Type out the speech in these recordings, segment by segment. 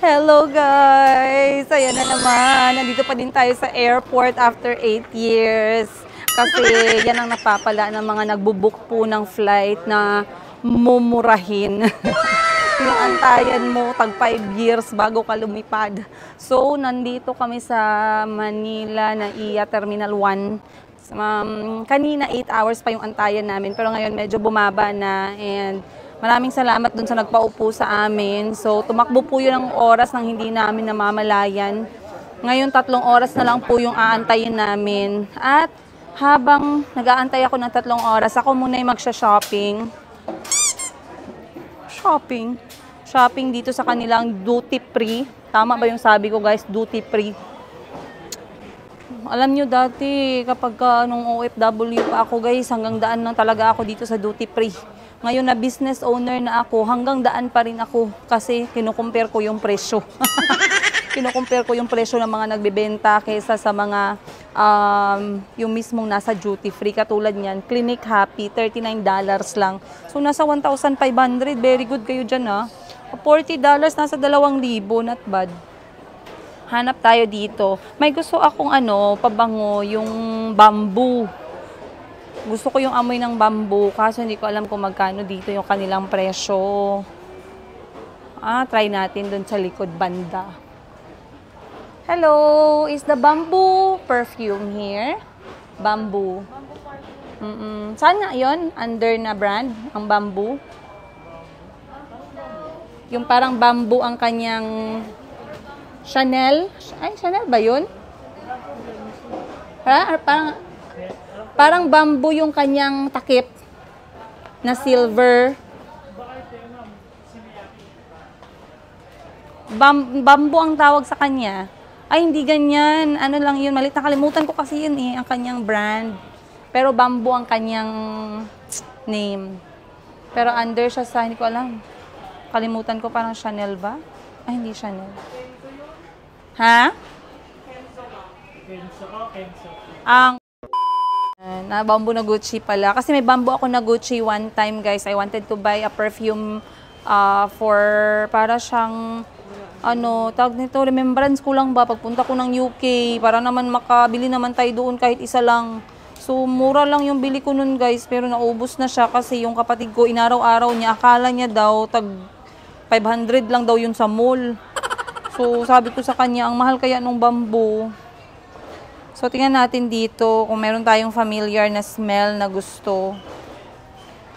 Hello guys! Ayan na naman. Nandito pa din tayo sa airport after 8 years. Kasi yan ang napapala ng mga nagbubook po ng flight na mumurahin. Pinantayan mo tag 5 years bago ka lumipad. So, nandito kami sa Manila na NAIA Terminal 1. Kanina 8 hours pa yung antayan namin. Pero ngayon medyo bumaba na and maraming salamat dun sa nagpaupo sa amin. So, tumakbo po yun ang oras nang hindi namin namamalayan. Ngayon, 3 oras na lang po yung aantayin namin. At habang nag-aantay ako ng 3 oras, ako muna yung magsha-shopping. Shopping dito sa kanilang duty free. Tama ba yung sabi ko guys? Duty free. Alam nyo dati, kapag nung OFW pa ako guys, hanggang daan lang talaga ako dito sa duty free. Ngayon na business owner na ako, hanggang daan pa rin ako kasi kinukumpare ko yung presyo. Kinukumpare ko yung presyo ng mga nagbebenta kaysa sa mga yung mismong nasa duty free. Katulad niyan, Clinic Happy, $39 lang. So nasa 1,500, very good kayo dyan ha. $40, nasa 2,000, not bad. Hanap tayo dito. May gusto akong pabango, yung bamboo. Gusto ko yung amoy ng bamboo, kaso hindi ko alam kung magkano dito yung kanilang presyo. Try natin dun sa likod banda. Hello, is the bamboo perfume here? Bamboo. Saan nga yun? Under na brand, ang bamboo? Yung parang bamboo ang kanyang Chanel. Ay, Chanel ba yun? Ha? Parang bamboo yung kanyang takip na silver. Bamboo ang tawag sa kanya. Ay, hindi ganyan. Ano lang yun, malit. Nakalimutan ko kasi yun ang kanyang brand. Pero bamboo ang kanyang name. Pero under siya sa, hindi ko alam. Kalimutan ko, parang Chanel ba? Ay, hindi Chanel. Ha? Ang na bamboo na Gucci pala. Kasi may bamboo ako na Gucci one time, guys. I wanted to buy a perfume for, para siyang, tawag nito, remembrance ko lang ba, pagpunta ko ng UK, para naman makabili naman tayo doon kahit isa lang. So, mura lang yung bili ko nun, guys. Pero naubos na siya kasi yung kapatid ko, inaraw-araw niya, akala niya daw, tag 500 lang daw yun sa mall. So, sabi ko sa kanya, ang mahal kaya nung bamboo. So, tingnan natin dito kung meron tayong familiar na smell na gusto.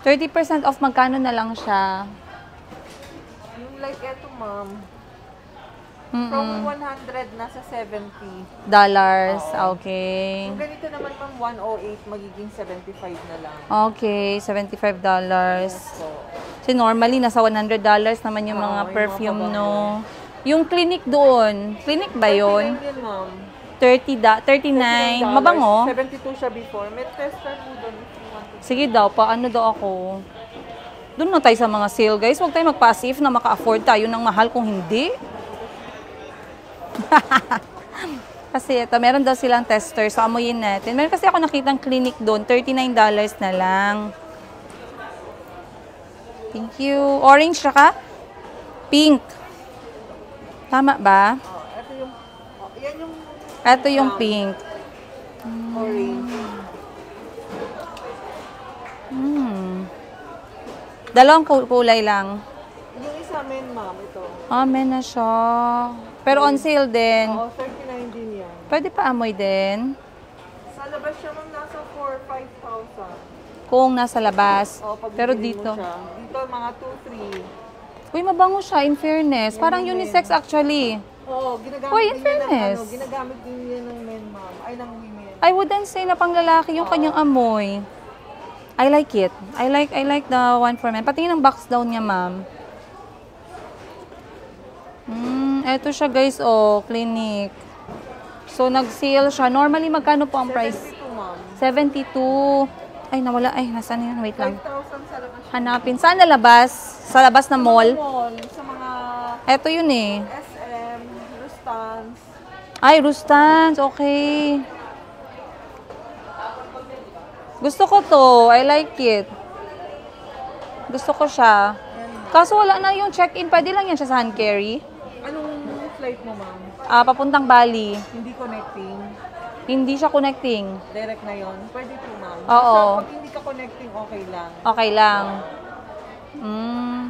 30% off, magkano na lang siya? Yung like eto, ma'am. From 100, nasa $70. Okay. Yung ganito naman, ma'am, 108, magiging 75 na lang. Okay, $75. Yes, po. Kasi normally, nasa $100 naman yung mga perfume, no? Yung clinic doon, clinic ba yun? 39 yun, ma'am. 39. Mabango? 72 siya before. May tester mo doon. Sige daw, paano daw ako? Doon na tayo sa mga sale, guys. Huwag tayo mag-passive na maka-afford tayo ng mahal kung hindi. Kasi ito, meron daw silang tester. So, amuyin natin. Meron kasi ako nakitang clinic doon. $39 na lang. Thank you. Orange siya ka? Pink. Tama ba? Ito yung, yan yung Ito yung pink. orange. Dalawang kulay lang. Yung isa men, ma'am, ito. Men na siya. Pero on sale din. Oo, 39 din yan. Pwede pa amoy din. Sa labas siya, ma'am, nasa 4,000-5,000. Kung nasa labas. Pero Pag dito. Dito, mga 2,300. Uy, mabango siya, in fairness. Parang unisex actually. Oo, ginagamit Uy, in din yan fairness. ng, ginagamit din yan ng men, ma'am. Ay, ng women. I wouldn't say na pang lalaki yung kanyang amoy. I like it. I like the one for men. Patingin ang box down niya, ma'am. Eto siya, guys, clinic. So, nag-sale siya. Normally, magkano po ang price? 72, ma'am. 72. Ay, nawala. Ay, nasaan yun? Wait lang. 5,000 sa labas. Hanapin. Saan na labas? Sa labas na mall? Sa mga Eto yun eh. SM, Rustans. Ay, Rustans. Okay. Gusto ko to. I like it. Gusto ko siya. Kaso wala na yung check-in. Pwede lang yan siya sa hand carry. Anong flight mo, ma'am? Papuntang Bali. Hindi connecting. Hindi siya connecting. Direct na yon. Pwede po, ma'am. Oo. So, pag hindi ka connecting, okay lang. Okay lang.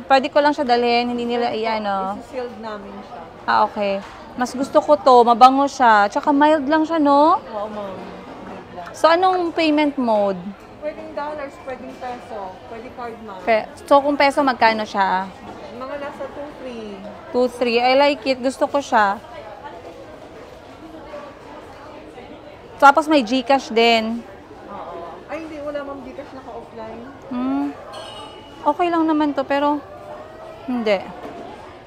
Pwede ko lang siya dalhin, hindi nila iano. Isi-sealed namin siya. Okay. Mas gusto ko to, mabango siya. Tsaka mild lang siya, no? Oo, ma'am. Wait lang. So, anong payment mode? Pwedeng dollars, pwedeng peso, pwede card, ma'am. So, kung peso, magkano siya? Mga nasa 2-3. 2, 3. I like it. Gusto ko siya. Tapos may GCash din. Oo. Ay, hindi. Wala, ma'am. Gcash naka-offline. Okay lang naman to, pero hindi.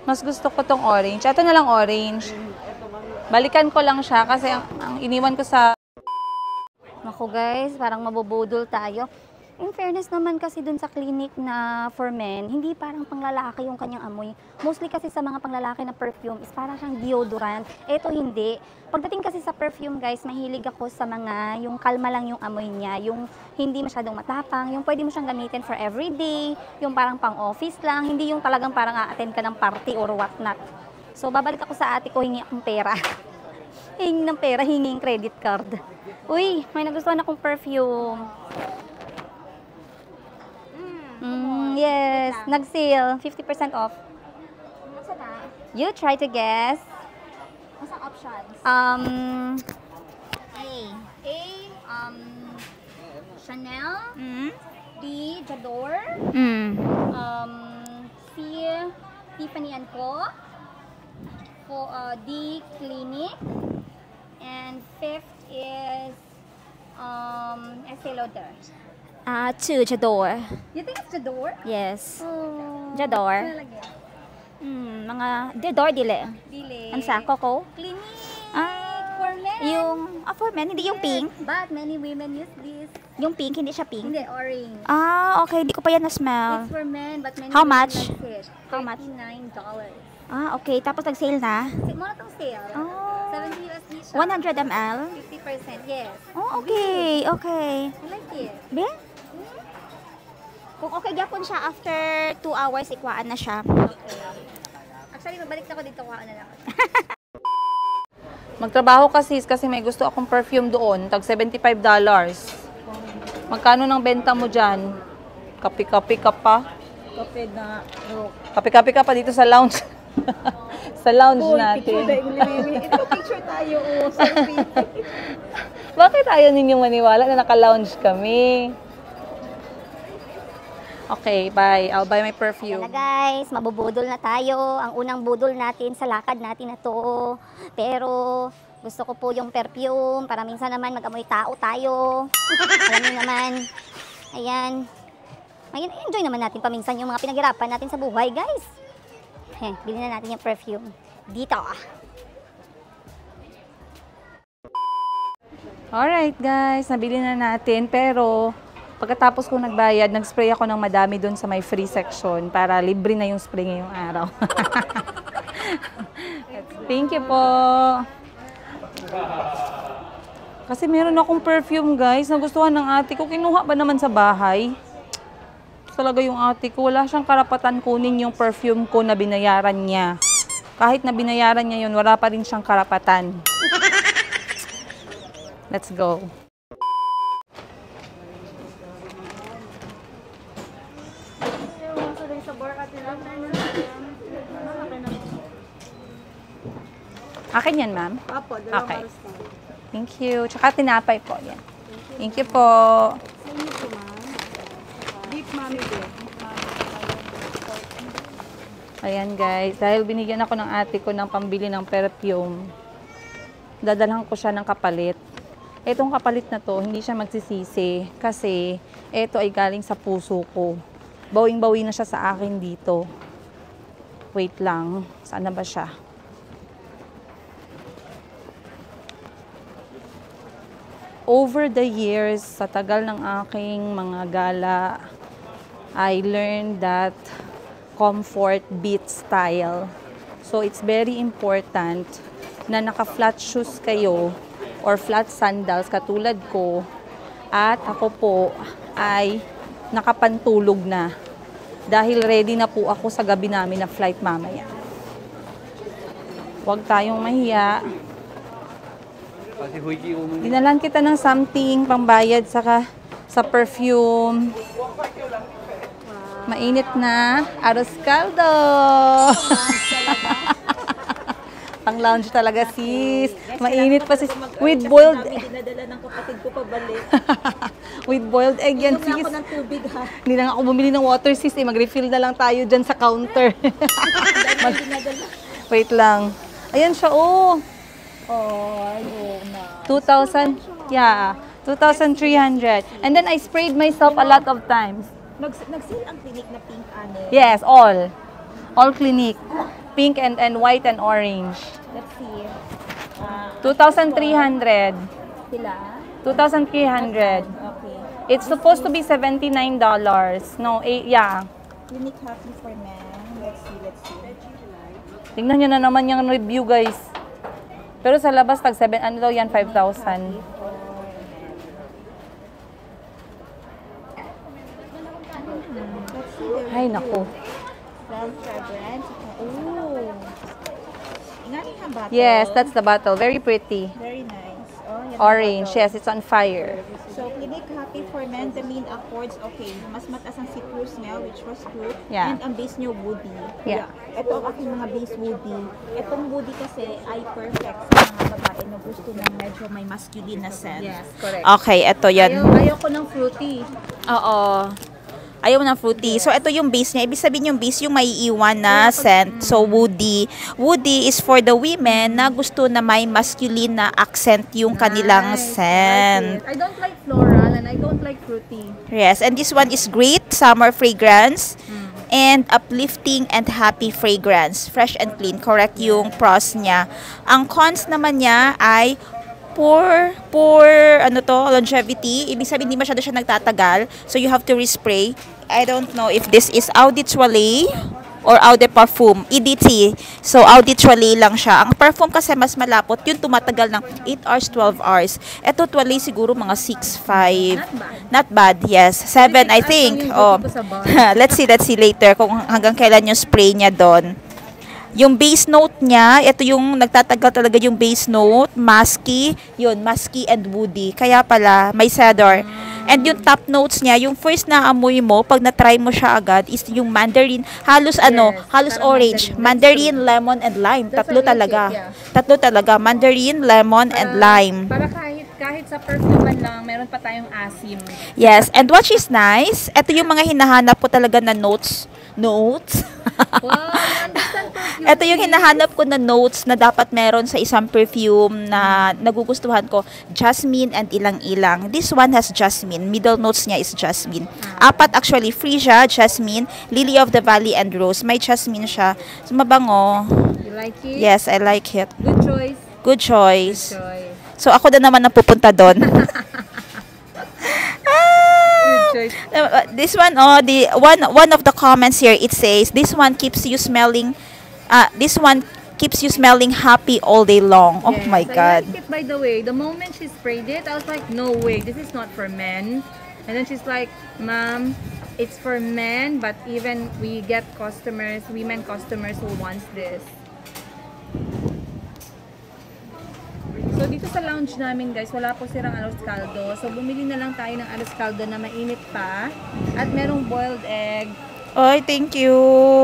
Mas gusto ko tong orange. Ito na lang orange. Ito, ma'am. Balikan ko lang siya kasi ang iniwan ko sa... Naku guys, parang mabubudol tayo. In fairness naman kasi dun sa clinic na for men, hindi parang panglalaki yung kanyang amoy. Mostly kasi sa mga panglalaki na perfume is parang siyang deodorant. Ito hindi. Pagdating kasi sa perfume guys, mahilig ako sa mga yung kalma lang yung amoy niya. Yung hindi masyadong matapang, yung pwede mo siyang gamitin for everyday, yung parang pang office lang, hindi yung talagang parang a-attend ka ng party or what not. So babalik ako sa ate ko, hingi akong pera. Hingi ng pera, hingi ng credit card. Uy, may nagustuhan akong perfume. Yes, nag-sale, 50% off. Masa na? You try to guess. Masa options? A. Chanel. Mm. B. Jador. C. Tiffany & Co. D. Clinique. And fifth is Estee Lauder. 2, Jador. You think it's Jador? Yes. Oh. Jador. Talaga. Mga Jador dili. Dili. Ang sa Coco? Clinique. Ah, For men. yung for men, hindi yung pink. But many women use this. Yung pink, hindi siya pink. Hindi, orange. Okay, hindi ko pa yan na-smell. It's for men, but many How women much? likes it. How much? $39. Okay. Tapos nag-sale na. Muna tong sale. Oh. 70 USD siya. 100 ml? 50%, yes. Oh, okay. Okay. I like it. Be? Kung okay gyapon siya, after 2 hours, ikwaan na siya. Actually, mabalik na ako dito, kuha na lang. Magtrabaho kasi may gusto akong perfume doon, tag $75. Magkano ng benta mo dyan? Kapi-kapi ka pa? Kape na rock. Kapi-kapi ka pa dito sa lounge. Sa lounge natin. Ito picture tayo. Selfie. Bakit ayaw ninyong maniwala na naka-lounge kami? Okay, bye. I'll buy my Ayan perfume. na guys, mabubudol na tayo. Ang unang budol natin sa lakad natin na to. Pero gusto ko po yung perfume para minsan naman mag-amoy tao tayo. Alam niyo naman. Ayan. Enjoy naman natin paminsan yung mga pinaghirapan natin sa buhay, guys. Bilhin na natin yung perfume. Dito. Alright guys, nabili na natin. Pero pagkatapos ko nagbayad, nag-spray ako ng madami doon sa may free section para libre na yung spray ngayong araw. Thank you po. Kasi meron akong perfume guys, nagustuhan ng ate ko. Kinuha ba naman sa bahay? Talaga yung ate ko, wala siyang karapatan kunin yung perfume ko na binayaran niya. Kahit na binayaran niya yun, wala pa rin siyang karapatan. Let's go. Akin yan, ma'am? Apo, Okay. Thank you. Tsaka tinapay po. Yan. Thank you po. Deep mommy din. Ayan guys, dahil binigyan ako ng ate ko ng pambili ng perfume, dadalhan ko siya ng kapalit. Etong kapalit na to, hindi siya magsisisi kasi eto ay galing sa puso ko. Bawing-bawi na siya sa akin dito. Wait lang, saan na ba siya? Over the years, sa tagal ng aking mga gala, I learned that comfort beats style. So, it's very important na naka-flat shoes kayo or flat sandals katulad ko at ako po ay nakapantulog na dahil ready na po ako sa gabi namin na flight mamaya. Huwag tayong mahiya. Dinalan kita ng something pambayad sa perfume. Mainit na. Arroz caldo. Pang lounge talaga, sis. Mainit pa, sis. With boiled... Dinadala ng kapatid ko pabalik. With boiled egg yan, sis. Ako ng tubig, ha? Hindi lang ako bumili ng water, sis. Mag-refill na lang tayo dyan sa counter. Wait lang. Ayan siya, oh. Oh, ayun na. 2,000. Yeah. 2,300. And then I sprayed myself a lot of times. Nag-sale ang clinic na pink, ane. Yes, all. All Clinique. Pink and white and orange. Let's see. 2,300. Sila? 2,300. Okay. It's supposed to be $79. No, yeah. Clinic Happy for Men. Let's see. Tingnan nyo na naman yung review, guys. Pero sa labas, ano daw yan, 5,000. Ay, naku. Brown fragrance. Oh. Ingani nga bottle. Yes, that's the bottle. Very pretty. Very nice. Oh, yan ang Orange. bottle. Yes, it's on fire. So, Clinic Happy for Men, the mean accords, okay. Mas mataas ang citrus smell, which was good. Yeah. And ang base nyo, woody. Yeah. Ito ang aking mga base woody. Itong woody kasi ay perfect sa mga babae na gusto ng medyo may masculine na scent. Yes, correct. Okay, ito yan. Ayaw ko ng fruity. Oo. Ayaw ng fruity. So, ito yung base niya. Ibig sabihin yung base, yung may iwan na scent. So, woody. Woody is for the women na gusto na may masculine na accent yung kanilang scent. I don't like floral and I don't like fruity. Yes, and this one is great summer fragrance and uplifting and happy fragrance. Fresh and clean. Correct yung pros niya. Ang cons naman niya ay poor longevity. Ibig sabihin, hindi masyado siya nagtatagal. So, you have to respray. I don't know if this is Eau de Toilette or Eau de Parfum. EDT. So, Eau de Toilette lang siya. Ang perfume kasi mas malapot. Yun tumatagal ng 8 hours, 12 hours. Ito, Toilette siguro mga 6, 5. Not bad, yes. 7, I think. Oh. Let's see later kung hanggang kailan yung spray niya doon. Yung base note niya, ito yung nagtatagal talaga yung base note, musky and woody. Kaya pala, may cedar. And yung top notes niya, yung first na amoy mo, pag na-try mo siya agad, is yung mandarin, halos orange, mandarin, lemon, and lime. Tatlo talaga. Mandarin, lemon, and lime. Para kahit sa perfume lang, meron pa tayong asim. Yes, and what is nice, ito yung mga hinahanap ko talaga na notes. Wow, understand perfume. Ito yung hinahanap ko na notes na dapat meron sa isang perfume na nagugustuhan ko. Jasmine and ilang-ilang. This one has jasmine. Middle notes niya is jasmine. 4 actually. Freesia, jasmine, lily of the valley, and rose. May jasmine siya. So, mabango. You like it? Yes, I like it. Good choice. Good choice. Good choice. So, ako na naman ang pupunta doon. Good choice. This one, the one of the comments here, it says, this one keeps you smelling happy all day long. Oh Yes, my God. I like it, by the way. The moment she sprayed it, I was like, no way, this is not for men. And then she's like, Ma'am, it's for men, but even we get women customers who wants this. So, dito sa lounge namin, guys, wala po sirang arroz caldo. So, bumili na lang tayo ng arroz caldo na mainit pa. At merong boiled egg. Oy, thank you.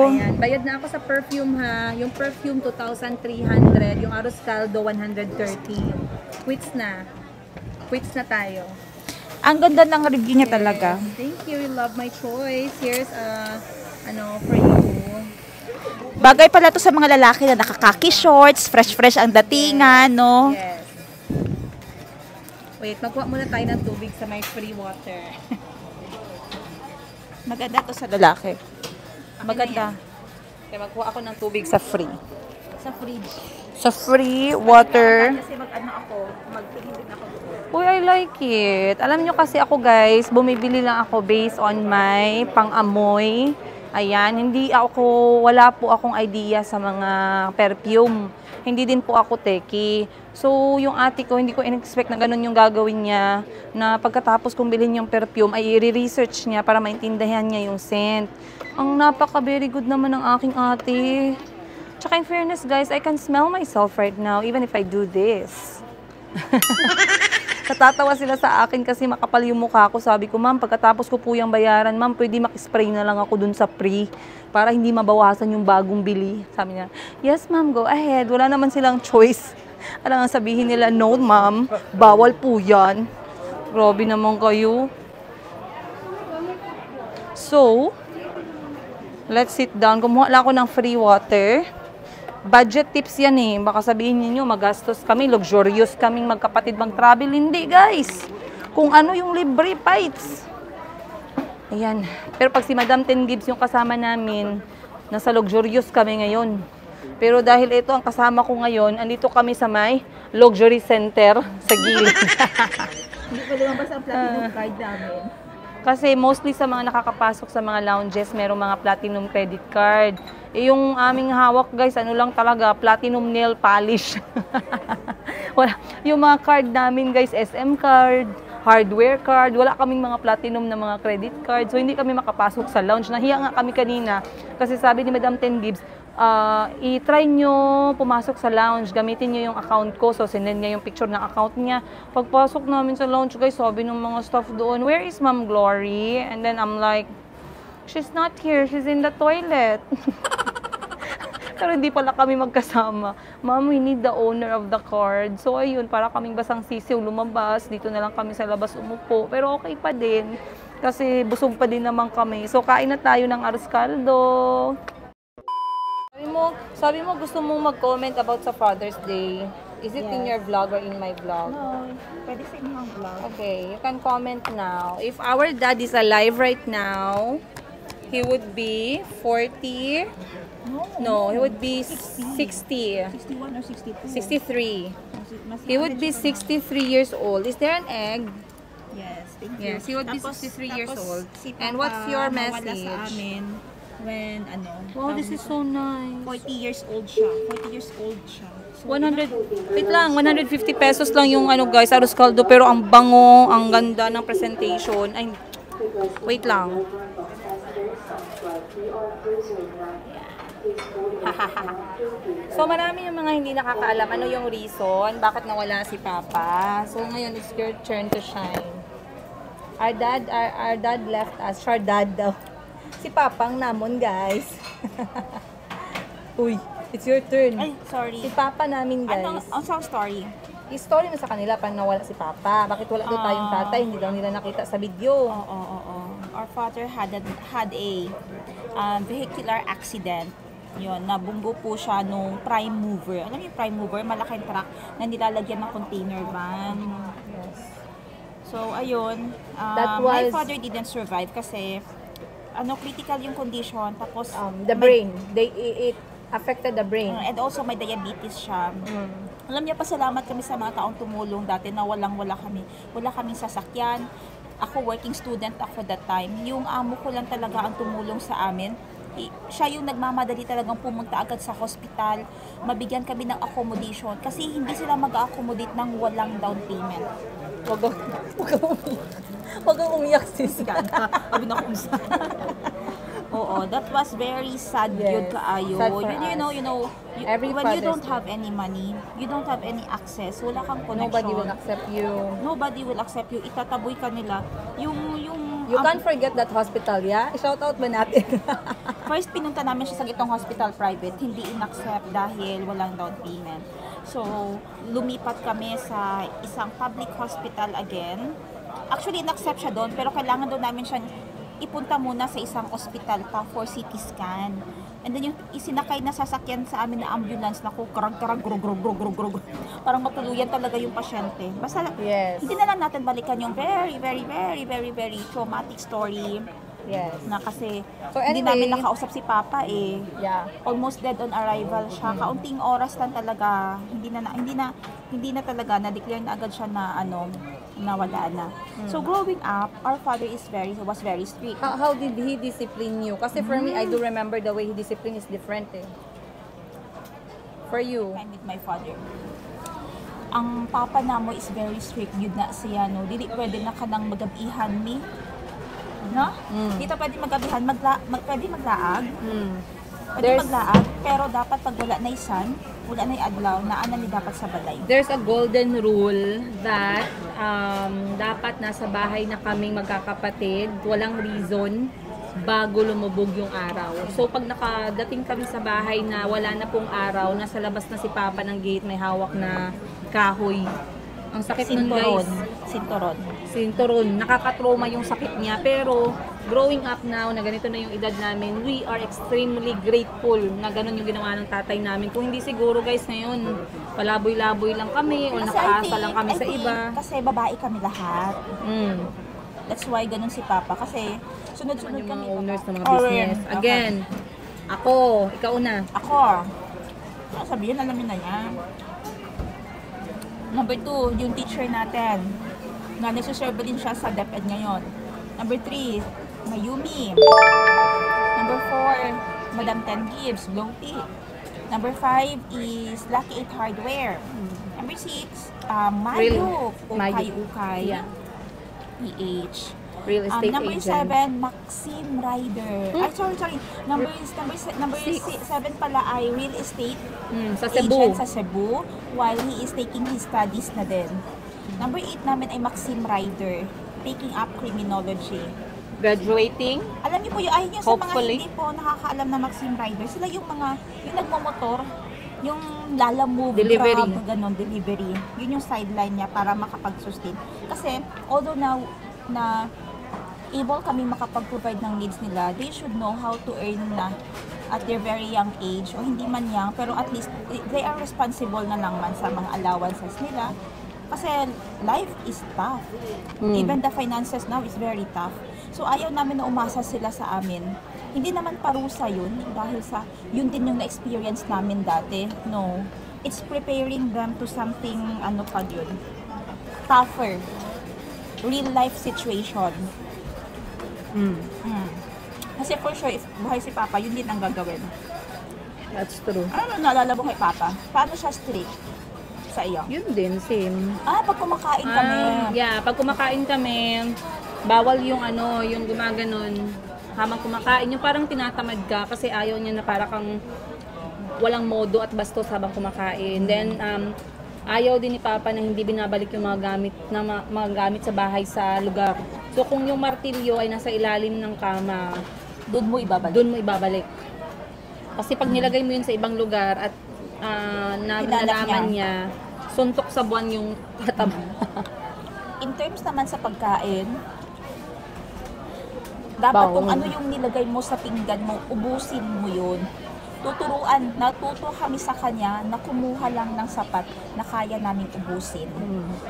Ayan. Bayad na ako sa perfume, ha. Yung perfume, 2,300. Yung arroz caldo, 130. Quits na. Quits na tayo. Ang ganda ng review niya talaga. Thank you. You love my choice. Here's, for you. Bagay pala to sa mga lalaki na nakakaki shorts, fresh ang datingan, no? Yes. Wait, magkuha muna tayo ng tubig sa may free water. Maganda to sa lalaki. Maganda. Kaya magkuha ako ng tubig sa free. Sa fridge. Sa free water. Kasi magtingin din ako. Uy, I like it. Alam nyo kasi ako, guys, bumibili lang ako based on my pang-amoy. Ayan, wala po akong idea sa mga perfume. Hindi din po ako techie. So, yung ate ko, hindi ko in-expect na ganun yung gagawin niya. Na pagkatapos kong bilhin yung perfume, ay i-research niya para maintindihan niya yung scent. Ang napaka-very good naman ng aking ate. Tsaka in fairness, guys, I can smell myself right now even if I do this. Natatawa sila sa akin kasi makapal yung mukha ko. Sabi ko, ma'am, pagkatapos ko po yung bayaran, ma'am, pwede makispray na lang ako dun sa pre para hindi mabawasan yung bagong bili. Sabi niya, yes, ma'am, go ahead. Wala naman silang choice. Alam nga sabihin nila, no, ma'am, bawal po yan. Grabe naman kayo. So, let's sit down. Kumuha lang ako ng free water. Budget tips yan eh. Baka sabihin niyo magastos kami, luxurious kaming magkapatid mag-travel. Hindi, guys. Kung ano yung libre fights. Ayan. Pero pag si Madam Ten Gibbs yung kasama namin, nasa luxurious kami ngayon. Pero dahil ito ang kasama ko ngayon, andito kami sa may luxury center sa gilid. Hindi pa lumabas ang platinum card namin. Kasi mostly sa mga nakakapasok sa mga lounges, merong mga platinum credit card. Eh, yung aming hawak, guys, ano lang talaga, platinum nail polish. Wala. Yung mga card namin, guys, SM card, hardware card, wala kaming mga platinum na mga credit card. So, hindi kami makapasok sa lounge. Nahiya nga kami kanina kasi sabi ni Madam Ten Gibbs, i-try nyo pumasok sa lounge, gamitin nyo yung account ko. So, sinend niya yung picture ng account niya. Pagpasok namin sa lounge, guys, sabi ng mga staff doon, where is Ma'am Glory? And then, I'm like, she's not here. She's in the toilet. Pero hindi pala kami magkasama. Ma'am, we need the owner of the card. So, ayun, para kaming basang sisiw, lumabas. Dito na lang kami sa labas umupo. Pero okay pa din. Kasi busog pa din naman kami. So, kain na tayo ng arroz caldo. Sabi mo gusto mong mag-comment about sa Father's Day. Is it in your vlog or in my vlog? No, pwede sa inyong vlog. Okay, you can comment now. If our dad is alive right now, he would be 40. No, he would be 60. 61 or 62? 63. Mas He would be 63 years old. Is there an egg? Yes, thank you. Yes, he would be 63 years old. And what's your message? Nawala sa amin when, Wow, this is so nice. 40 years old siya. 40 years old siya. So, 100, wait lang, 150 pesos lang yung guys, arroz caldo, pero ang bango, ang ganda ng presentation. Ay, wait lang. So, marami yung mga hindi nakakaalam ano yung reason, bakit nawala si Papa. So, ngayon, it's your turn to shine. Our dad left us. Our dad daw. Si Papang namon, guys. Uy, it's your turn. Ay, sorry. Si Papa namin, guys. Ang story? Yung story na sa kanila, pag nawala si Papa. Bakit wala daw tayong tatay? Hindi daw nila nakita sa video. Oo. Our father had a vehicular accident. Yun, nabunggo po siya nung prime mover. Alam niyo yung prime mover? Malaking truck na nilalagyan ng container van. Yes. So, ayun. My father didn't survive kasi critical yung condition. Tapos, The brain. It affected the brain. and also may diabetes siya. Alam niya, pasalamat kami sa mga taong tumulong dati na wala kami. Wala kaming sasakyan. Ako, working student ako that time. Yung amo ko lang talaga ang tumulong sa amin. Siya yung nagmamadali talagang pumunta agad sa hospital. Mabigyan kami ng accommodation. Kasi hindi sila mag-accommodate ng walang down payment. Huwag kang umiyak, sis. Sabi na kung Oo, that was very sad yun kaayo. Sad for You know, Every when you don't Father's have any money, you don't have any access, wala kang connection. Nobody will accept you. Nobody will accept you. Itataboy ka nila. You can't forget that hospital, yeah? I-shout out ba natin? First, pinunta namin siya sa gitong hospital private. Hindi in-accept dahil walang down payment. So, lumipat kami sa isang public hospital again. Actually, in-accept siya doon, pero kailangan doon namin siya ipunta muna sa isang hospital pa for CT scan. And then yung isinakay na sasakyan sa amin na ambulance na karag-karag, grog. Parang matuluyan talaga yung pasyente. Basta, hindi na lang natin balikan yung very, very, very, very, very traumatic story. Yes. Na kasi So, hindi anyway, namin nakausap si Papa eh. Yeah. Almost dead on arrival siya. Kaunting oras lang talaga. Hindi na talaga na-declare na agad siya na nawala na. So growing up, our father was very strict. How did he discipline you? Kasi for me, I do remember the way he discipline is different eh. For you? Time with my father. Ang papa namo is very strict. Yun na siya, no? Dili pwede na ka nang magabihan mi. No? Dito pwede magabihan, pwede maglaag. Pwede There's- maglaag, pero dapat pag wala na isan, wala na adlaw, naanan ni dapat sa balay. There's a golden rule that dapat nasa bahay na kaming magkakapatid, walang reason bago lumubog yung araw. So pag nakadating kami sa bahay na wala na pong araw, nasa labas na si Papa ng gate, may hawak na kahoy. Ang sakit nun, guys. Sinturon. Sinturon. Nakakatroma yung sakit niya. Pero, growing up now, na ganito na yung edad namin, we are extremely grateful na ganun yung ginawa ng tatay namin. Kung hindi siguro, guys, ngayon, palaboy-laboy lang kami o nakaasa lang kami sa iba. Kasi babae kami lahat. Mm. That's why ganun si Papa. Kasi sunod-sunod Yung kami. mga owners ng mga Oh, business. okay. Again, ako, ikaw na. Ako. Ano sabihin, alamin na niya. Number 2, yung teacher natin. Na nagsuserve din siya sa DepEd ngayon. Number 3, Mayumi. Number 4, Madam Ten Gibbs, Glowty. Number 5 is Lucky 8 Hardware. Number 6, Mayu, Ukay-Ukay. Yeah. PH. Real estate Number agent. 7, Maxim Rider. Ay, sorry. Number 7 pala ay real estate Sa Cebu. agent sa Cebu while he is taking his studies na din. Number 8 namin ay Maxim Rider, taking up criminology. Graduating. Alam niyo po yung ayun yung sa mga Hopefully. hindi po nakakaalam na Maxim Rider, sila yung mga yung nagmomotor, yung Lala Move, Delivery. Grab, ganon, delivery. Yun yung sideline niya para makapag-sustain. Kasi although na able kami makapag-provide ng needs nila, they should know how to earn na at their very young age, o hindi man young, pero at least they are responsible na lang man sa mga allowances nila. Kasi life is tough. Even the finances now is very tough. So ayaw namin na umasa sila sa amin. Hindi naman parusa yun, dahil sa yun din yung na-experience namin dati. No. It's preparing them to something, ano pa yun, tougher. Real life situation. Mm. Kasi for sure, if buhay si Papa, yun din ang gagawin. That's true. Ano naalala mo kay Papa? Paano siya strict sa iyo? Yun din, same. Pag kumakain kami. Pag kumakain kami, bawal yung yung gumaganon. Habang kumakain, yung parang tinatamad ka kasi ayaw niya na para kang walang modo at bastos habang kumakain. Then, ayaw din ni Papa na hindi binabalik yung mga gamit sa bahay sa lugar. So, kung yung martilyo ay nasa ilalim ng kama, Doon mo ibabalik. doon mo ibabalik. Kasi pag nilagay mo yun sa ibang lugar at nalaman niya, suntok sa buwan yung tataba. In terms naman sa pagkain, dapat kung ano yung nilagay mo sa pinggan mo, ubusin mo yun. Natuto kami sa kanya na kumuha lang ng sapat na kaya naming ubusin.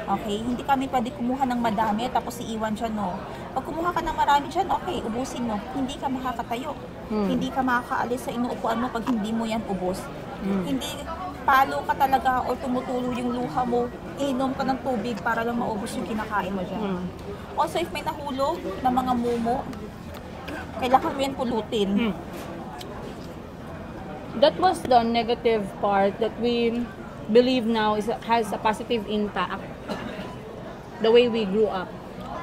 Okay? Hindi kami pwede kumuha ng madami tapos iiwan siya, no. Pag kumuha ka ng marami dyan, okay, ubusin mo. Hindi ka makakatayo. Hindi ka makakaalis sa inuupuan mo pag hindi mo yan ubos. Hindi palo ka talaga o tumutulo yung luha mo, inom ka ng tubig para lang maubos yung kinakain mo dyan. Also, if may nahulog na mga mumo, kailangan mo yan pulutin. That was the negative part that we believe now has a positive impact the way we grew up.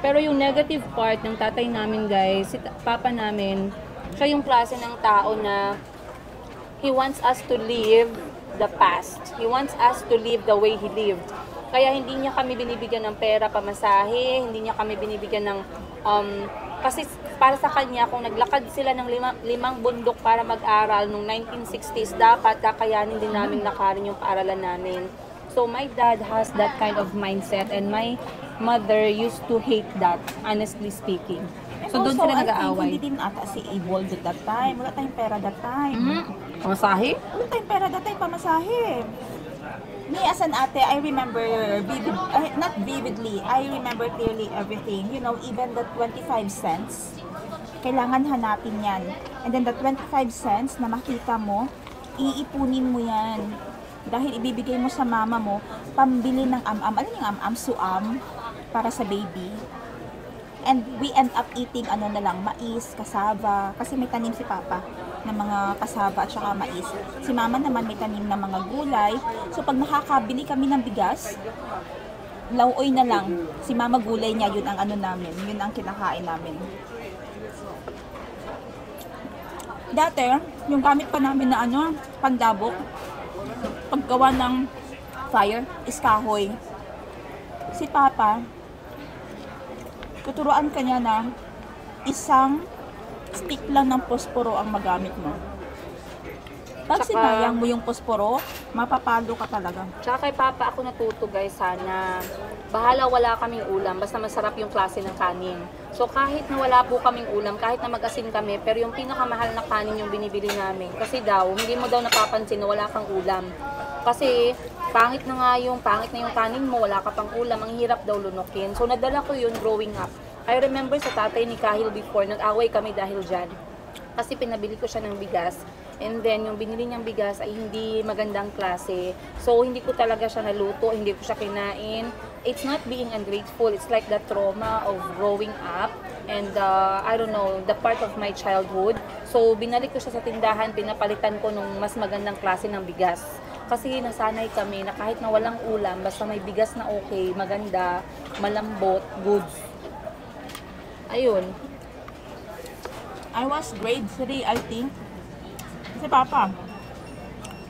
Pero yung negative part ng tatay namin, guys, si Papa namin, siya yung klase ng tao na he wants us to live the past. He wants us to live the way he lived. Kaya hindi niya kami binibigyan ng pera pamasahe, hindi niya kami binibigyan ng kasi para sa kanya, kung naglakad sila ng limang bundok para mag-aral noong 1960s, dapat kakayanin din namin lakarin yung paaralan namin. So my dad has that kind of mindset and my mother used to hate that, honestly speaking. So doon sila nag-aaway. Hindi din ata si able at that time. Wala tayong pera that time. Pamasahe? Wala tayong pera that time, pamasahe. Me as an ate, I remember not vividly, I remember clearly everything. You know, even the 25 cents, kailangan hanapin yan. And then the 25 cents na makita mo, iipunin mo yan. Dahil ibibigay mo sa mama mo, pambili ng am-am. Ano yung am-am? Suam para sa baby. And we end up eating mais, kasaba. Kasi may tanim si Papa ng mga kasaba at saka mais. Si Mama naman may tanim ng mga gulay. So pag nakakabili kami ng bigas, lauoy na lang. Si Mama gulay niya, yun ang namin. Yun ang kinakain namin. Dati, yung gamit pa namin na ano, pandabok, paggawa ng fire, is kahoy. Si Papa, tuturuan ka niya na isang stick lang ng posporo ang magamit mo. Pag Tsaka- sinayang mo yung posporo, mapapalo ka talaga. Tsaka kay Papa ako natuto guys, sana bahala wala kaming ulam, basta masarap yung klase ng kanin. So kahit na wala po kaming ulam, kahit na mag-asin kami, pero yung pinakamahal na kanin yung binibili namin. Kasi daw, hindi mo daw napapansin na wala kang ulam. Kasi pangit na yung kanin mo, wala ka pang ulam, ang hirap daw lunukin. So nadala ko yun growing up. I remember sa tatay ni Kahil before, nag-away kami dahil dyan. Kasi pinabili ko siya ng bigas. And then, yung binili niyang bigas ay hindi magandang klase. So, hindi ko talaga siya naluto, hindi ko siya kinain. It's not being ungrateful. It's like the trauma of growing up. And, I don't know, the part of my childhood. So, binalik ko siya sa tindahan, pinapalitan ko nung mas magandang klase ng bigas. Kasi nasanay kami na kahit na walang ulam, basta may bigas na okay, maganda, malambot, goods. Ayun. I was grade 3, I think. Si Papa,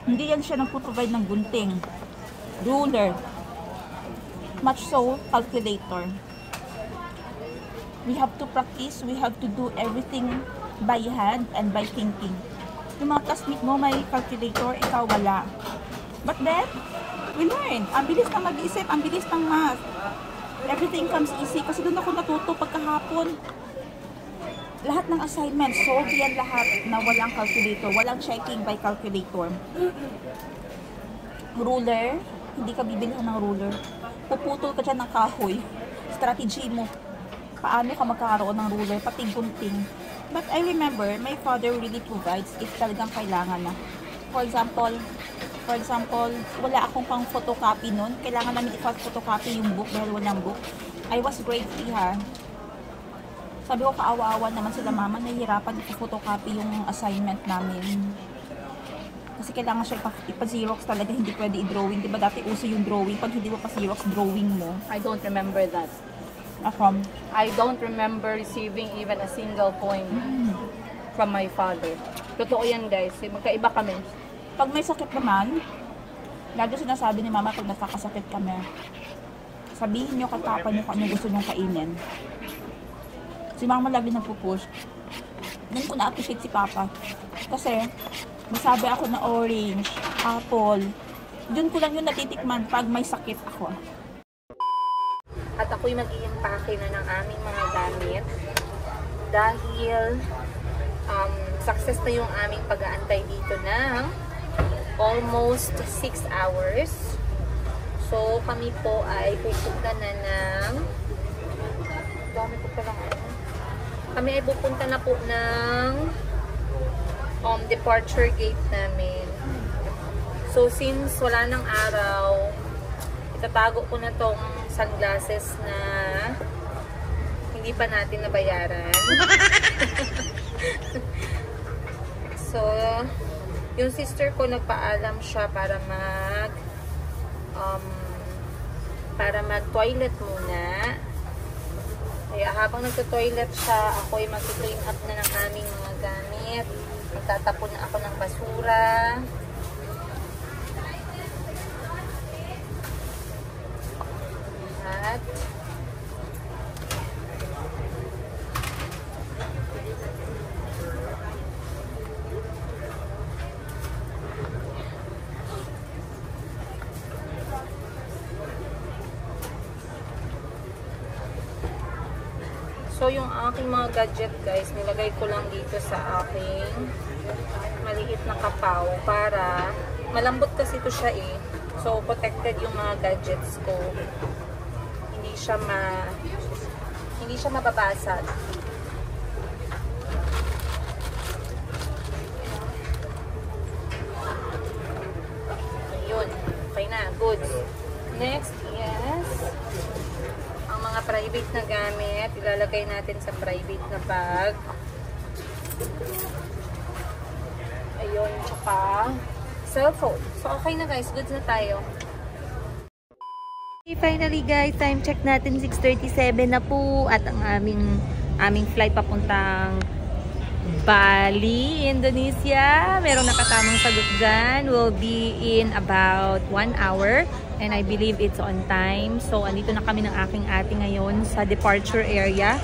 hindi yan siya nagpo-provide ng gunting, ruler, much so, calculator. We have to practice, we have to do everything by hand and by thinking. Yung mga classmate mo may calculator, ikaw wala. But then, we learn. Ang bilis na mag-isip, ang bilis ng math. Everything comes easy. Kasi doon ako natuto pagkahapon. Lahat ng assignments, solve yan lahat na walang calculator, walang checking by calculator. Ruler, hindi ka bibilihan ng ruler. Puputol ka dyan ng kahoy. Strategy mo. Paano ka magkakaroon ng ruler, pati gunting. But I remember, my father really provides if talagang kailangan na. For example, wala akong pang photocopy nun. Kailangan namin i-photocopy yung book dahil walang book. I was grade 3 ha. Sabi ko, kaawa-awa naman sila mama, nahihirapan i-photocopy yung assignment namin. Kasi kailangan siya ipa-xerox talaga, hindi pwede i-drawing. Diba dati uso yung drawing, pag hindi mo pa-xerox, drawing mo. I don't remember that. Ako, I don't remember receiving even a single coin from my father. Totoo yan guys, magkaiba kami. pag may sakit naman, lagi sinasabi ni mama pag nagkakasakit kami, sabihin nyo kay papa nyo kung ano gusto nyong kainin. Si mama lagi nagpupush. Doon ko na-appreciate si papa. Kasi, masabi ako na orange, apple. Doon ko lang yung natitikman pag may sakit ako. At ako'y mag-i-impake na ng aming mga gamit dahil success na yung aming pag-aantay dito ng almost 6 hours. So, kami po ay pupunta na ng dami ko palang kami ay pupunta na po ng departure gate namin. So, since wala ng araw, itatago ko na tong sunglasses na hindi pa natin nabayaran. So, yung sister ko nagpaalam siya para mag-toilet muna. Kaya habang nagto-toilet siya, ako ay mag-clean up na ng aming mga gamit. Magtatapon na ako ng basura. At so, yung aking mga gadget guys, nilagay ko lang dito sa aking maliit na kapaw para malambot kasi ito siya eh. So, protected yung mga gadgets ko. Hindi siya mababasag. Ayun. Okay na. Good. Next is ang mga private na gamit. Ilalagay natin sa private na bag. Ayun. Tsaka cellphone. So, okay na guys. Goods na tayo. Okay, finally guys, time check natin 6:37 na po at ang aming flight papuntang Bali, Indonesia. Merong nakatamang sagot dyan. Will be in about 1 hour. And I believe it's on time. So, andito na kami ng aking ate ngayon sa departure area.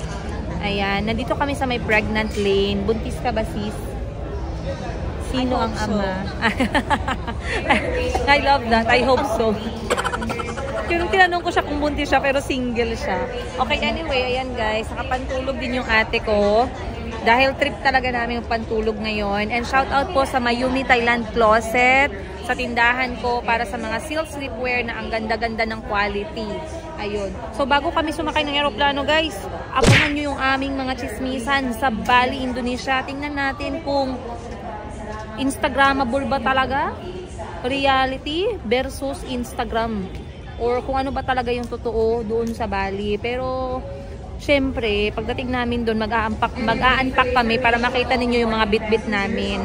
Ayan, nandito kami sa may pregnant lane. Buntis ka ba, sis? Sino ang ama? I love that. I hope so. Pero tinanong ko siya kung buntis siya pero single siya. Okay, anyway, ayan guys. Nakapantulog din yung ate ko. Dahil trip talaga namin yung pantulog ngayon. And shout out po sa Mayumi Thailand Closet. Sa tindahan ko para sa mga silk sleepwear na ang ganda-ganda ng quality. Ayun. So bago kami sumakay ng aeroplano guys, abangan nyo yung aming mga chismisan sa Bali, Indonesia. Tingnan natin kung Instagrammable ba talaga? Reality versus Instagram. Or kung ano ba talaga yung totoo doon sa Bali. Pero, syempre, pagdating namin doon, mag-a-unpack kami para makita ninyo yung mga bit-bit namin.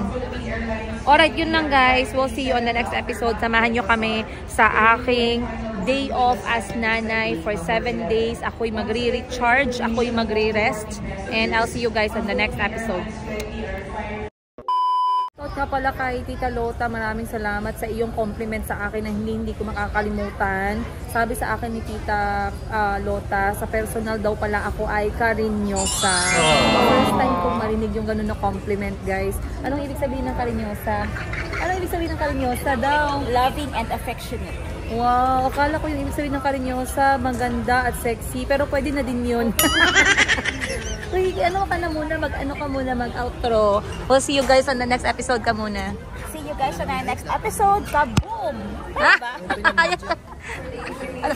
Alright, yun lang guys. We'll see you on the next episode. Samahan nyo kami sa aking day off as nanay for 7 days. Ako'y magre-recharge. Ako'y magre-rest. And I'll see you guys on the next episode. Nga pala kay Tita Lota, maraming salamat sa iyong compliment sa akin na hindi ko makakalimutan. Sabi sa akin ni Tita Lota, sa personal daw pala ako ay karinyosa. First time kong marinig yung ganun na compliment guys. Anong ibig sabihin ng karinyosa? Anong ibig sabihin ng karinyosa daw? Loving and affectionate. Wow, akala ko yung ibig sabihin ng karinyosa, maganda at sexy, pero pwede na din yun. Uy, mag-outro. We'll see you guys on the next episode ka muna. See you guys on our next episode. Kaboom! Ha?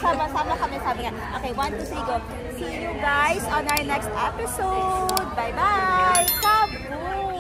Sama-sama kami, sabi nga. Okay, 1, 2, 3, go. See you guys on our next episode. Bye-bye! Kaboom!